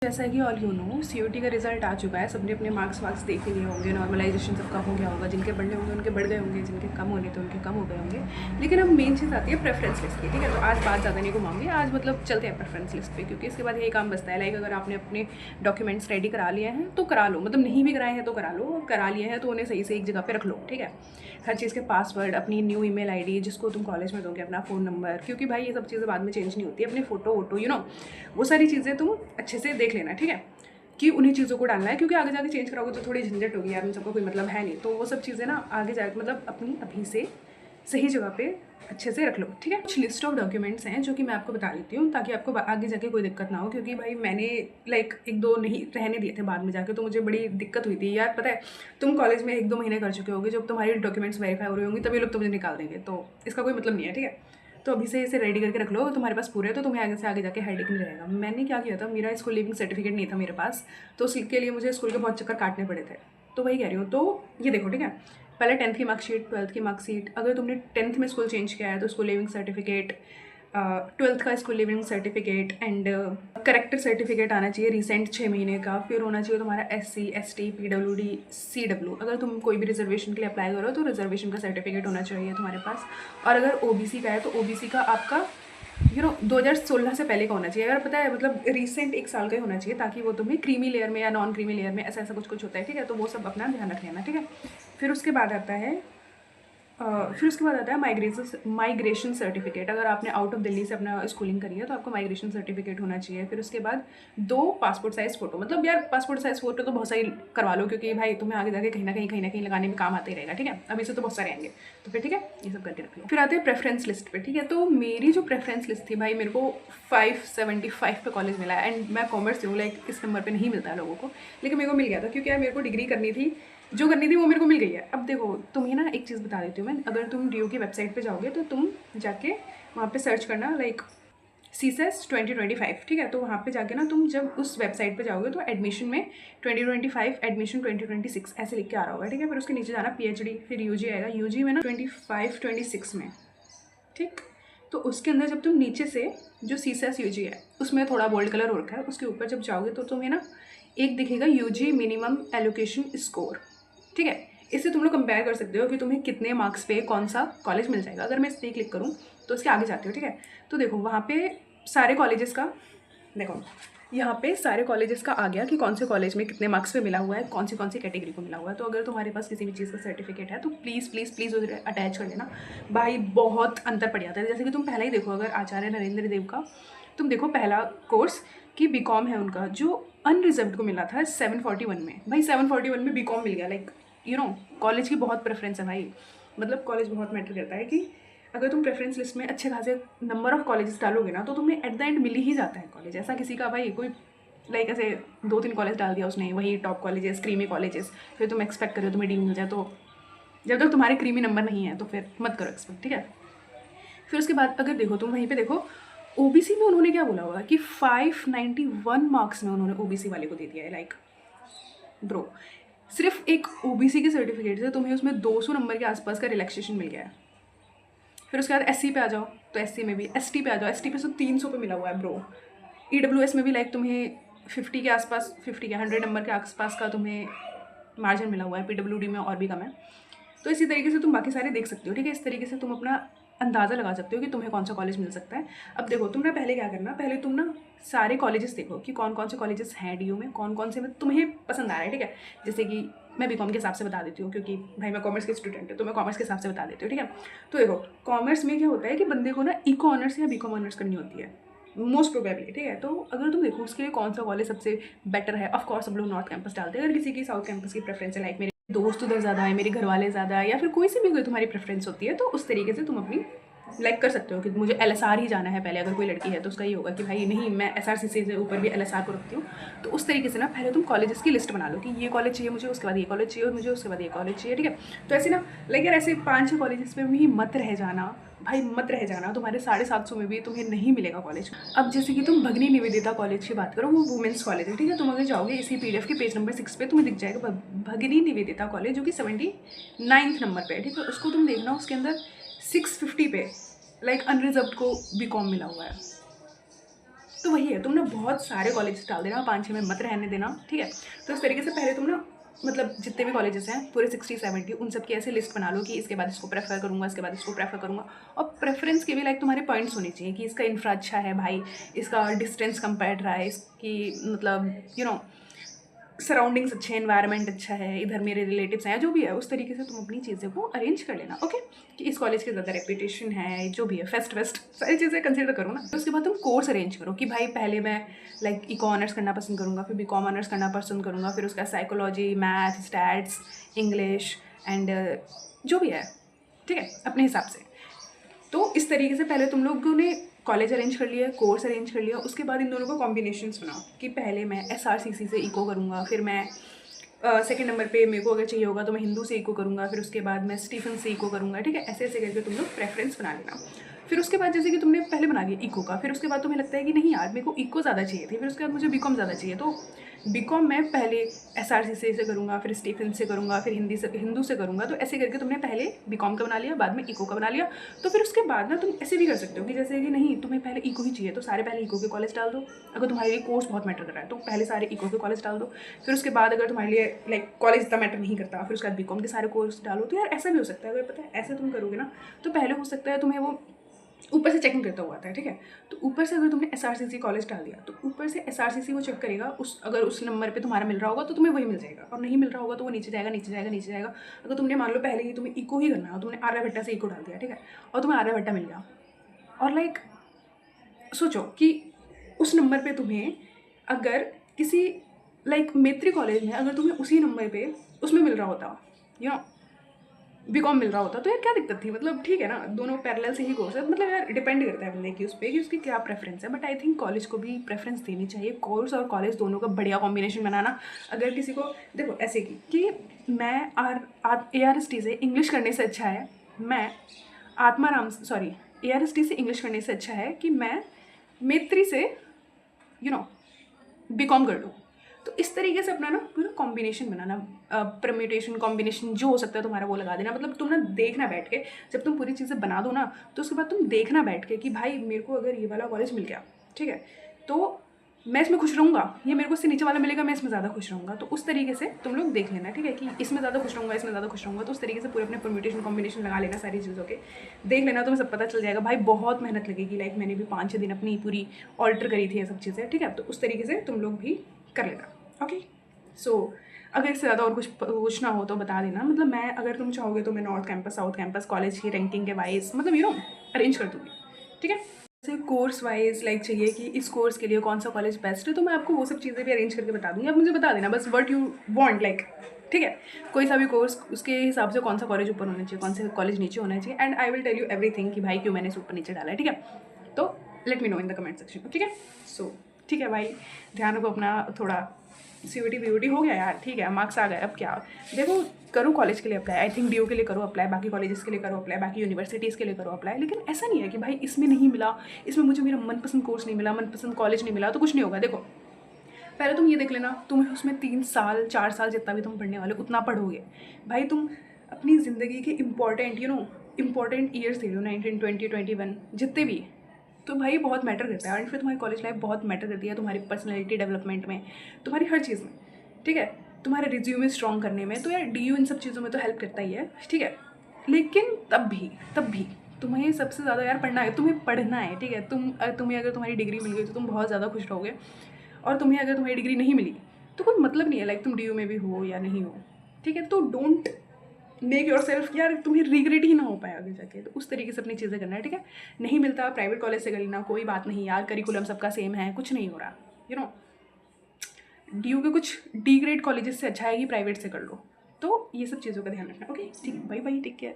जैसा कि all you know CUT का रिजल्ट आ चुका है, सबने अपने मार्क्स देख लिए होंगे, नॉर्मलाइजेशन सबका हो गया होगा, जिनके बढ़ने होंगे उनके बढ़ गए होंगे, जिनके कम होने थे उनके कम हो गए होंगे। लेकिन अब मेन चीज़ आती है प्रेफरेंस लिस्ट की, ठीक है। तो आज बात ज़्यादा नहीं घुमाऊंगी, आज मतलब चलते हैं प्रेफरेंस लिस्ट पे, क्योंकि इसके बाद यही काम बचता है। लाइक अगर आपने अपने डॉक्यूमेंट्स रेडी करा लिए हैं तो करा लो, मतलब नहीं भी कराए हैं तो करा लो, करा लिए हैं तो उन्हें सही से एक जगह पर रख लो, ठीक है। हर चीज़ के पासवर्ड, अपनी न्यू ईमेल आईडी जिसको तुम कॉलेज में दोगे, अपना फ़ोन नंबर, क्योंकि भाई ये सब चीज़ें बाद में चेंज नहीं होती, अपनी फ़ोटो वोटो वो सारी चीज़ें तुम अच्छे से देख लेना, ठीक है, कि उन्हीं चीज़ों को डालना है, क्योंकि आगे जाके चेंज कराओगे तो थोड़ी झंझट होगी यार, उन सबका कोई मतलब है नहीं। तो वो सब चीज़ें ना आगे जाके मतलब अपनी अभी से सही जगह पे अच्छे से रख लो, ठीक है। कुछ लिस्ट ऑफ डॉक्यूमेंट्स हैं जो कि मैं आपको बता देती हूँ, ताकि आपको आगे जाके कोई दिक्कत ना हो, क्योंकि भाई मैंने लाइक 1-2 नहीं रहने दिए थे बाद में जाके, तो मुझे बड़ी दिक्कत हुई थी यार। पता है तुम कॉलेज में 1-2 महीने कर चुके होगे, जब तुम्हारी डॉक्यूमेंट्स वेरीफाई हो रही होंगी तभी लोग तुम्हें निकाल देंगे, तो इसका कोई मतलब नहीं है, ठीक है। तो अभी से इसे रेडी करके रख लो, तुम्हारे पास पूरे, तो तुम्हें आगे से आगे जाके हेडेक नहीं रहेगा। मैंने क्या किया था, मेरा स्कूल लिविंग सर्टिफिकेट नहीं था मेरे पास, तो उसके लिए मुझे स्कूल के बहुत चक्कर काटने पड़े थे, तो वही कह रही हूँ। तो ये देखो, ठीक है, पहले 10th की मार्कशीट, 12th की मार्कशीट, अगर तुमने 10th में स्कूल चेंज किया है तो स्कूल लिविंग सर्टिफिकेट, 12th का school leaving certificate and character certificate आना चाहिए रिसेंट 6 महीने का। फिर होना चाहिए तुम्हारा SC ST PWD CW, अगर तुम कोई भी रिजर्वेशन के लिए अप्लाई करो तो रिजर्वेशन का सर्टिफिकेट होना चाहिए तुम्हारे पास। और अगर OBC का है तो OBC का आपका 2016 से पहले का होना चाहिए, अगर पता है मतलब रिसेंट 1 साल का ही होना चाहिए, ताकि वो तुम्हें क्रीमी लेयर में या नॉन क्रीमी लेयर में ऐसा ऐसा कुछ होता है, ठीक है। तो वो सब अपना ध्यान रख लेना, ठीक है। फिर उसके बाद आता है माइग्रेशन सर्टिफिकेट। अगर आपने आउट ऑफ दिल्ली से अपना स्कूलिंग करी है तो आपको माइग्रेशन सर्टिफिकेट होना चाहिए। फिर उसके बाद 2 पासपोर्ट साइज़ फ़ोटो, मतलब यार पासपोर्ट साइज़ फ़ोटो तो बहुत सारी करवा लो, क्योंकि भाई तुम्हें आगे जाके कहीं ना कहीं लगाने में काम आते ही रहेगा, ठीक है। अभी से तो बहुत सारे आएंगे, तो फिर ठीक है, ये सब करके रख लो। फिर आते हैं प्रेफरेंस लिस्ट पे, ठीक है। तो मेरी जो प्रेफरेंस लिस्ट थी भाई, मेरे को 575 पे कॉलेज मिला है, एंड मैं कॉमर्स से हूँ, लाइक इस नंबर पे नहीं मिलता है लोगों को, लेकिन मेरे को मिल गया था, क्योंकि यार मेरे को डिग्री करनी थी, जो करनी थी वो मेरे को मिल गई है। अब देखो तुम्हें ना एक चीज़ बता देती हूँ मैं, अगर तुम DU की वेबसाइट पे जाओगे तो तुम जाके वहाँ पे सर्च करना लाइक CSES 2025, ठीक है। तो वहाँ पे जाके ना तुम जब उस वेबसाइट पे जाओगे तो एडमिशन में 2025 एडमिशन 2026 ऐसे लिख के आ रहा होगा, ठीक है। फिर उसके नीचे जाना PhD, फिर UG आएगा, UG में ना 25-26 में, ठीक। तो उसके अंदर जब तुम नीचे से जो CSES UG है उसमें थोड़ा बोल्ड कलर हो रखा है, उसके ऊपर जब जाओगे तो तुम्हें ना एक दिखेगा UG मिनिमम एलोकेशन स्कोर, ठीक है। इससे तुम लोग कंपेयर कर सकते हो कि तुम्हें कितने मार्क्स पे कौन सा कॉलेज मिल जाएगा। अगर मैं इस पर क्लिक करूँ तो इसके आगे जाती हूँ, ठीक है। तो देखो वहाँ पे सारे कॉलेजेस का, देखो यहाँ पे सारे कॉलेजेस का आ गया कि कौन से कॉलेज में कितने मार्क्स पे मिला हुआ है, कौन सी कैटेगरी को मिला हुआ है। तो अगर तुम्हारे पास किसी भी चीज़ का सर्टिफिकेट है तो प्लीज़ प्लीज़ प्लीज़ उसे अटैच कर लेना भाई, बहुत अंतर पड़ जाता है। जैसे कि तुम पहला ही देखो, अगर आचार्य नरेंद्र देव का तुम देखो पहला कोर्स कि BCom है उनका, जो अनरिजर्व्ड को मिला था 741 में, भाई 741 में BCom मिल गया। लाइक कॉलेज की बहुत प्रेफरेंस है भाई, मतलब कॉलेज बहुत मैटर करता है कि अगर तुम प्रेफरेंस लिस्ट में अच्छे खासे नंबर ऑफ कॉलेजेस डालोगे ना तो तुम्हें एट द एंड मिल ही जाता है कॉलेज। ऐसा किसी का भाई कोई लाइक ऐसे 2-3 कॉलेज डाल दिया उसने, वही टॉप कॉलेजेस, क्रीमी कॉलेजेस, फिर तुम एक्सपेक्ट करो तुम्हें डीम मिल जाए, तो जब तक तुम्हारे क्रीमी नंबर नहीं है तो फिर मत करो एक्सपेक्ट, ठीक है। फिर उसके बाद अगर देखो तुम वहीं पे देखो OBC में उन्होंने क्या बोला होगा कि 591 मार्क्स में उन्होंने OBC वाले को दे दिया है। लाइक ब्रो, सिर्फ एक OBC के सर्टिफिकेट से तुम्हें उसमें 200 नंबर के आसपास का रिलैक्सेशन मिल गया है। फिर उसके बाद SC पे आ जाओ तो SC में भी, ST पे आ जाओ, ST पे तो 300 पे मिला हुआ है ब्रो। EWS में भी लाइक तुम्हें 50 के आसपास, 50 के 100 नंबर के आसपास का तुम्हें मार्जिन मिला हुआ है। PWD में और भी कम है। तो इसी तरीके से तुम बाकी सारे देख सकते हो, ठीक है। इस तरीके से तुम अपना अंदाज़ा लगा सकते हो कि तुम्हें कौन सा कॉलेज मिल सकता है। अब देखो तुम ना पहले क्या करना, पहले तुम ना सारे कॉलेजेस देखो कि कौन कौन से कॉलेजेस हैं DU में, कौन कौन से तुम्हें पसंद आ रहा है, ठीक है। जैसे कि मैं BCom के हिसाब से बता देती हूँ, क्योंकि भाई मैं कॉमर्स के स्टूडेंट हूँ तो मैं कॉमर्स के हिसाब से बता देती हूँ, ठीक है। तो देखो कॉमर्स में क्या होता है कि बंदे को ना इको ऑनर्स या BCom ऑनर्स करनी होती है मोस्ट प्रोबेबली, ठीक है। तो अगर तुम देखो उसके लिए कौन सा कॉलेज सबसे बेटर है, ऑफकोर्स सब लोग नॉर्थ कैंपस डालते हैं। अगर किसी की साउथ कैंपस की प्रेफरेंस है, लाइक मेरे दोस्त उधर ज़्यादा है, मेरे घर वाले ज़्यादा है, या फिर कोई सी भी कोई तुम्हारी प्रेफरेंस होती है, तो उस तरीके से तुम अपनी लाइक कर सकते हो कि मुझे LSR ही जाना है पहले। अगर कोई लड़की है तो उसका ये होगा कि भाई नहीं, मैं SRCC से ऊपर भी LSR को रखती हूँ। तो उस तरीके से ना पहले तुम कॉलेजेस की लिस्ट बना लो कि ये कॉलेज चाहिए मुझे, उसके बाद ये कॉलेज चाहिए मुझे, उसके बाद ये कॉलेज चाहिए, ठीक है। तो ऐसे ना लाइक यार ऐसे 5-6 कॉलेजेस में भी मत रह जाना भाई, मत रह जाना। तुम्हारे 750 में भी तुम्हें नहीं मिलेगा कॉलेज। अब जैसे कि तुम भगनी निवेदिता कॉलेज की बात करो, वो वुमेंस कॉलेज है, ठीक है। तुम अगर जाओगे इसी PDF के पेज नंबर 6 पे तुम्हें दिख जाएगा भगनी निवेदिता कॉलेज, जो कि 79th नंबर पे है, ठीक है। उसको तुम देखना, उसके अंदर 650 पे लाइक अनरिजर्व्ड को BCom मिला हुआ है। तो वही है, तुम ना बहुत सारे कॉलेजेस डाल देना, 5-6 में मत रहने देना, ठीक है। तो इस तरीके से पहले तुम ना मतलब जितने भी कॉलेजेस हैं पूरे 60-70 उन सब की ऐसे लिस्ट बना लो कि इसके बाद इसको प्रेफर करूँगा, इसके बाद इसको प्रेफर करूँगा। और प्रेफरेंस के भी लाइक तुम्हारे पॉइंट्स होने चाहिए कि इसका इंफ्रा अच्छा है भाई, इसका डिस्टेंस कम पड़ रहा है, इसकी मतलब सराउंडिंग्स अच्छे हैं, एनवायरनमेंट अच्छा है, इधर मेरे रिलेटिव्स हैं, जो भी है उस तरीके से तुम अपनी चीज़ें को अरेंज कर लेना, ओके। कि इस कॉलेज की ज़्यादा रेपुटेशन है, जो भी है फेस्ट वेस्ट सारी चीज़ें कंसिडर करो ना। तो उसके बाद तुम कोर्स अरेंज करो कि भाई पहले मैं लाइक इको ऑनर्स करना पसंद करूँगा, फिर बीकॉम ऑनर्स करना पसंद करूँगा, फिर उसका psychology, math, stats, English and जो भी है, ठीक है, अपने हिसाब से। तो इस तरीके से पहले तुम लोगों ने कॉलेज अरेंज कर लिया, कोर्स अरेंज कर लिया, उसके बाद इन दोनों को कॉम्बिनेशंस बनाओ कि पहले मैं SRCC से इको करूँगा, फिर मैं सेकंड नंबर पे मेरे को अगर चाहिए होगा तो मैं हिंदू से इको करूँगा, फिर उसके बाद मैं स्टीफन से इको करूँगा, ठीक है। ऐसे ऐसे करके तुम लोग प्रेफरेंस बना लेना। फिर उसके बाद जैसे कि तुमने पहले बना लिया इको का, फिर उसके बाद तुम्हें लगता है कि नहीं यार मेरे को इको ज़्यादा चाहिए थी, फिर उसके बाद मुझे बीकॉम ज़्यादा चाहिए, तो बीकॉम मैं पहले SRCC से करूँगा, फिर स्टीफन से करूँगा, फिर हिंदू से करूँगा। तो ऐसे करके तुमने पहले बीकॉम का बना लिया, बाद में इको का बना लिया। तो फिर उसके बाद ना तुम ऐसे भी कर सकते हो कि जैसे कि नहीं तुम्हें पहले इको ही चाहिए तो सारे पहले इको के कॉलेज डाल दो। अगर तुम्हारे लिए कोर्स बहुत मैटर कर रहा है तो पहले सारे इको के कॉलेज डाल दो। फिर उसके बाद अगर तुम्हारे लिए लाइक कॉलेज इतना मैटर नहीं करता, फिर उसके बाद बीकॉम के सारे कोर्स डालो। तो यार ऐसा भी हो सकता है, अगर पता है ऐसे तुम करोगे ना तो पहले हो सकता है तुम्हें वो ऊपर से चेकिंग करता हुआ आता है, ठीक है। तो ऊपर से अगर तुमने SRCC कॉलेज डाल दिया तो ऊपर से SRCC वो चेक करेगा, अगर उस नंबर पे तुम्हारा मिल रहा होगा तो तुम्हें वही मिल जाएगा, और नहीं मिल रहा होगा तो वो नीचे जाएगा, नीचे जाएगा, नीचे जाएगा। अगर तुमने मान लो पहले ही तुम्हें इको ही करना है, तुमने आर्यभट्टा से इको डाल दिया, ठीक है, और तुम्हें आर्यभट्टा मिल गया, और लाइक सोचो कि उस नंबर पे तुम्हें अगर किसी लाइक मैत्री कॉलेज में अगर तुम्हें उसी नंबर पे उसमें मिल रहा होता या बीकॉम मिल रहा होता तो यार क्या दिक्कत थी, मतलब ठीक है ना, दोनों पैरेलल से ही कोर्स है, मतलब यार डिपेंड करता है बंदे की उस पर कि उसकी क्या प्रेफरेंस है। बट आई थिंक कॉलेज को भी प्रेफरेंस देनी चाहिए, कोर्स और कॉलेज दोनों का बढ़िया कॉम्बिनेशन बनाना। अगर किसी को देखो ऐसे कि मैं ARST से इंग्लिश करने से अच्छा है, मैं ARST से इंग्लिश करने से अच्छा है कि मैं मैत्री से बीकॉम कर लूँ। तो इस तरीके से अपना ना पूरा कॉम्बिनेशन बनाना, परम्यूटेशन कॉम्बिनेशन जो हो सकता है तुम्हारा वो लगा देना। मतलब तुम ना देखना बैठ के, जब तुम पूरी चीज़ें बना दो ना तो उसके बाद तुम देखना बैठ के कि भाई मेरे को अगर ये वाला कॉलेज मिल गया, ठीक है, तो मैं इसमें खुश रहूँगा, ये मेरे को इससे नीचे वाला मिलेगा मैं इसमें ज़्यादा खुश रहूँगा। तो उस तरीके से तुम लोग देख लेना, ठीक है, कि इसमें ज़्यादा खुश रहूँगा, इसमें ज़्यादा खुश रहूँगा। तो उस तरीके से पूरे अपने परम्यूटेशन कॉम्बिनेशन लगा लेना सारी चीज़ों के, देख लेना, तुम्हें सब पता चल जाएगा। भाई बहुत मेहनत लगेगी, लाइक मैंने भी 5-6 दिन अपनी पूरी ऑल्टर करी थी ये सब चीज़ें, ठीक है। तो उस तरीके से तुम लोग भी कर लेना, ओके। सो अगर इससे ज़्यादा और कुछ पूछना हो तो बता देना। मतलब मैं अगर तुम चाहोगे तो मैं north campus south campus college की रैंकिंग के वाइज मतलब अरेंज कर दूँगी, ठीक है। जैसे कोर्स वाइज लाइक चाहिए कि इस कोर्स के लिए कौन सा कॉलेज बेस्ट है तो मैं आपको वो सब चीज़ें भी अरेंज करके बता दूँगी। अब मुझे बता देना बस व्हाट यू वांट, लाइक ठीक है, कोई सा भी कोर्स उसके हिसाब से कौन सा कॉलेज ऊपर होना चाहिए, कौन सा कॉलेज नीचे होना चाहिए, and I will tell you everything कि भाई क्यों मैंने इसे ऊपर नीचे डाला है, ठीक है। तो let me know in the comment section, ठीक है। सो ठीक है भाई, ध्यान रखो अपना, थोड़ा CUT हो गया यार, ठीक है, मार्क्स आ गए, अब क्या देखो, करो कॉलेज के लिए अप्लाई, आई थिंक DU के लिए करो अप्लाई, बाकी कॉलेजेस के लिए करो अप्लाई, बाकी यूनिवर्सिटीज़ के लिए करो अप्लाई। लेकिन ऐसा नहीं है कि भाई इसमें नहीं मिला, इसमें मुझे मेरा मनपसंद कोर्स नहीं मिला, मनपसंद कॉलेज नहीं मिला तो कुछ नहीं होगा। देखो पहले तुम ये देख लेना, तुम्हें उसमें 3 साल 4 साल जितना भी तुम पढ़ने वाले उतना पढ़ोगे भाई, तुम अपनी ज़िंदगी के इंपॉर्टेंट ईयर्स दे रहे हो, 19 20 21 जितने भी, तो भाई बहुत मैटर करता है। और फिर तुम्हारी कॉलेज लाइफ बहुत मैटर करती है तुम्हारी पर्सनैलिटी डेवलपमेंट में, तुम्हारी हर चीज़ में, ठीक है, तुम्हारे रिज्यूमे स्ट्रॉन्ग करने में। तो यार DU इन सब चीज़ों में तो हेल्प करता ही है, ठीक है। लेकिन तब भी तुम्हें सबसे ज़्यादा यार पढ़ना है, तुम्हें पढ़ना है, ठीक है। तुम्हें अगर तुम्हारी डिग्री मिल गई तो तुम बहुत ज़्यादा खुश रहोगे, और तुम्हें अगर तुम्हारी डिग्री नहीं मिली तो कोई मतलब नहीं है, लाइक तुम DU में भी हो या नहीं हो, ठीक है। तो डोंट मेक योर सेल्फ, यार तुम्हें रिग्रेट ही ना हो पाए आगे जाके। तो उस तरीके से अपनी चीज़ें करना है, ठीक है। नहीं मिलता प्राइवेट कॉलेज से कर लेना, कोई बात नहीं यार, करिकुलम सबका सेम है, कुछ नहीं हो रहा, DU के कुछ D ग्रेड कॉलेजेस से अच्छा है कि प्राइवेट से कर लो। तो ये सब चीज़ों का ध्यान रखना, ओके, ठीक है, बाय बाय, टेक केयर।